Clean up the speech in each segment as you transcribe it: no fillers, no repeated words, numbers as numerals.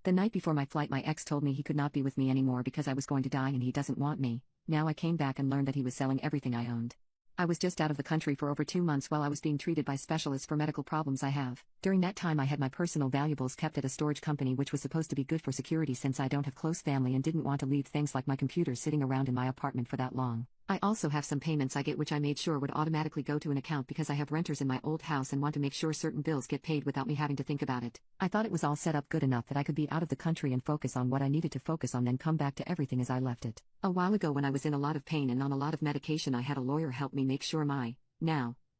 The night before my flight, my ex told me he could not be with me anymore because I was going to die and he doesn't want me. Now I came back and learned that he was selling everything I owned. I was just out of the country for over 2 months while I was being treated by specialists for medical problems I have. During that time I had my personal valuables kept at a storage company, which was supposed to be good for security since I don't have close family and didn't want to leave things like my computer sitting around in my apartment for that long. I also have some payments I get which I made sure would automatically go to an account because I have renters in my old house and want to make sure certain bills get paid without me having to think about it. I thought it was all set up good enough that I could be out of the country and focus on what I needed to focus on, then come back to everything as I left it. A while ago when I was in a lot of pain and on a lot of medication, I had a lawyer help me make sure my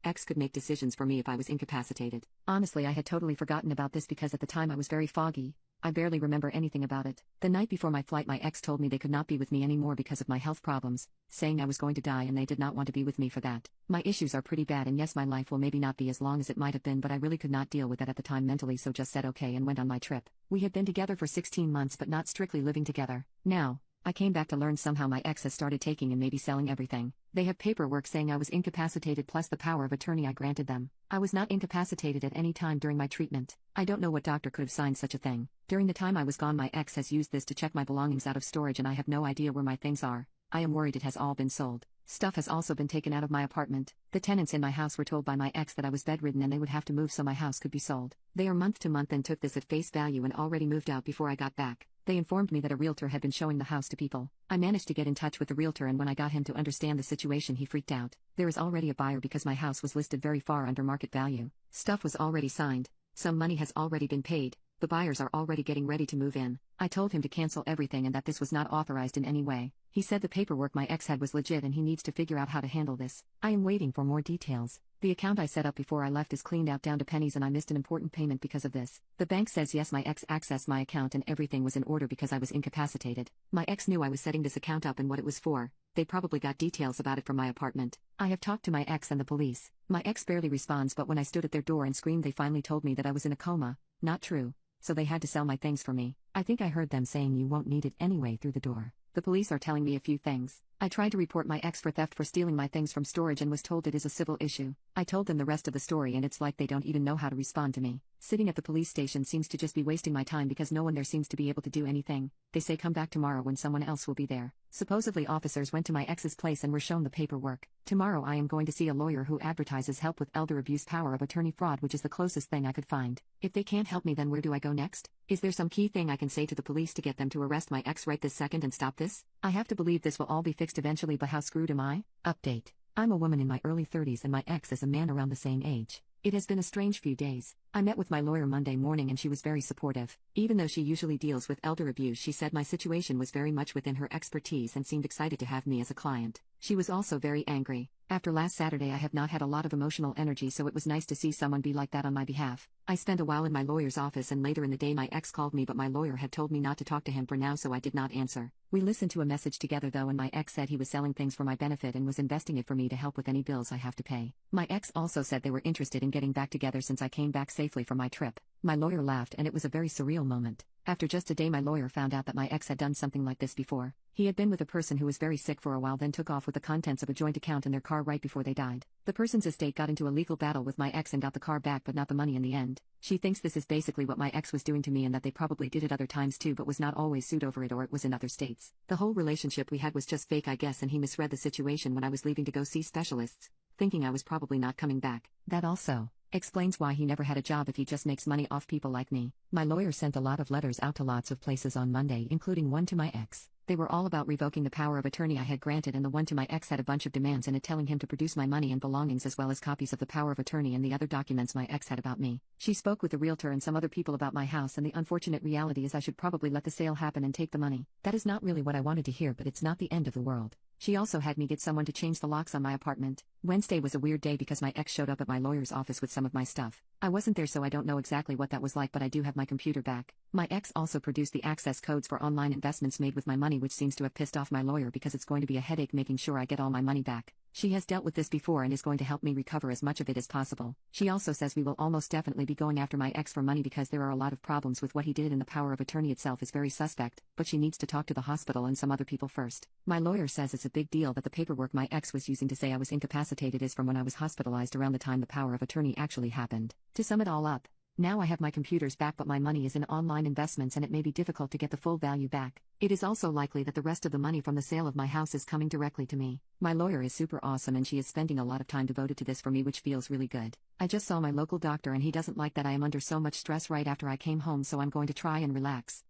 ex could make decisions for me if I was incapacitated. Honestly, I had totally forgotten about this because at the time I was very foggy. I barely remember anything about it. The night before my flight, my ex told me they could not be with me anymore because of my health problems, saying I was going to die and they did not want to be with me for that. My issues are pretty bad, and yes, my life will maybe not be as long as it might have been, but I really could not deal with that at the time mentally, so just said okay and went on my trip. We had been together for 16 months but not strictly living together. Now, I came back to learn somehow my ex has started taking and maybe selling everything. They have paperwork saying I was incapacitated plus the power of attorney I granted them. I was not incapacitated at any time during my treatment. I don't know what doctor could have signed such a thing. During the time I was gone, my ex has used this to check my belongings out of storage and I have no idea where my things are. I am worried it has all been sold. Stuff has also been taken out of my apartment. The tenants in my house were told by my ex that I was bedridden and they would have to move so my house could be sold. They are month to month and took this at face value and already moved out before I got back. They informed me that a realtor had been showing the house to people. I managed to get in touch with the realtor, and when I got him to understand the situation, he freaked out. There is already a buyer because my house was listed very far under market value. Stuff was already signed. Some money has already been paid. The buyers are already getting ready to move in. I told him to cancel everything and that this was not authorized in any way. He said the paperwork my ex had was legit and he needs to figure out how to handle this. I am waiting for more details. The account I set up before I left is cleaned out down to pennies and I missed an important payment because of this. The bank says yes, my ex accessed my account and everything was in order because I was incapacitated. My ex knew I was setting this account up and what it was for. They probably got details about it from my apartment. I have talked to my ex and the police. My ex barely responds, but when I stood at their door and screamed, they finally told me that I was in a coma. Not true. So they had to sell my things for me. I think I heard them saying you won't need it anyway through the door. The police are telling me a few things. I tried to report my ex for theft for stealing my things from storage and was told it is a civil issue. I told them the rest of the story and it's like they don't even know how to respond to me. Sitting at the police station seems to just be wasting my time because no one there seems to be able to do anything. They say come back tomorrow when someone else will be there. Supposedly officers went to my ex's place and were shown the paperwork. Tomorrow I am going to see a lawyer who advertises help with elder abuse power of attorney fraud, which is the closest thing I could find. If they can't help me, then where do I go next? Is there some key thing I can say to the police to get them to arrest my ex right this second and stop this? I have to believe this will all be fixed eventually, but how screwed am I? Update. I'm a woman in my early 30s and my ex is a man around the same age. It has been a strange few days. I met with my lawyer Monday morning and she was very supportive. Even though she usually deals with elder abuse, she said my situation was very much within her expertise and seemed excited to have me as a client. She was also very angry. After last Saturday I have not had a lot of emotional energy, so it was nice to see someone be like that on my behalf. I spent a while in my lawyer's office and later in the day my ex called me, but my lawyer had told me not to talk to him for now, so I did not answer. We listened to a message together though, and my ex said he was selling things for my benefit and was investing it for me to help with any bills I have to pay. My ex also said they were interested in getting back together since I came back safely from my trip. My lawyer laughed and it was a very surreal moment. After just a day my lawyer found out that my ex had done something like this before. He had been with a person who was very sick for a while, then took off with the contents of a joint account in their car right before they died. The person's estate got into a legal battle with my ex and got the car back but not the money in the end. She thinks this is basically what my ex was doing to me and that they probably did it other times too, but was not always sued over it or it was in other states. The whole relationship we had was just fake, I guess, and he misread the situation when I was leaving to go see specialists, thinking I was probably not coming back. That also explains why he never had a job if he just makes money off people like me. My lawyer sent a lot of letters out to lots of places on Monday, including one to my ex. They were all about revoking the power of attorney I had granted, and the one to my ex had a bunch of demands in it telling him to produce my money and belongings as well as copies of the power of attorney and the other documents my ex had about me. She spoke with the realtor and some other people about my house, and the unfortunate reality is I should probably let the sale happen and take the money. That is not really what I wanted to hear, but it's not the end of the world. She also had me get someone to change the locks on my apartment. Wednesday was a weird day because my ex showed up at my lawyer's office with some of my stuff. I wasn't there, so I don't know exactly what that was like, but I do have my computer back. My ex also produced the access codes for online investments made with my money, which seems to have pissed off my lawyer because it's going to be a headache making sure I get all my money back. She has dealt with this before and is going to help me recover as much of it as possible. She also says we will almost definitely be going after my ex for money because there are a lot of problems with what he did, and the power of attorney itself is very suspect, but she needs to talk to the hospital and some other people first. My lawyer says it's a big deal that the paperwork my ex was using to say I was incapacitated is from when I was hospitalized around the time the power of attorney actually happened. To sum it all up, Now I have my computers back, but my money is in online investments and it may be difficult to get the full value back. It is also likely that the rest of the money from the sale of my house is coming directly to me. My lawyer is super awesome and she is spending a lot of time devoted to this for me, which feels really good. I just saw my local doctor and he doesn't like that I am under so much stress right after I came home, so I'm going to try and relax.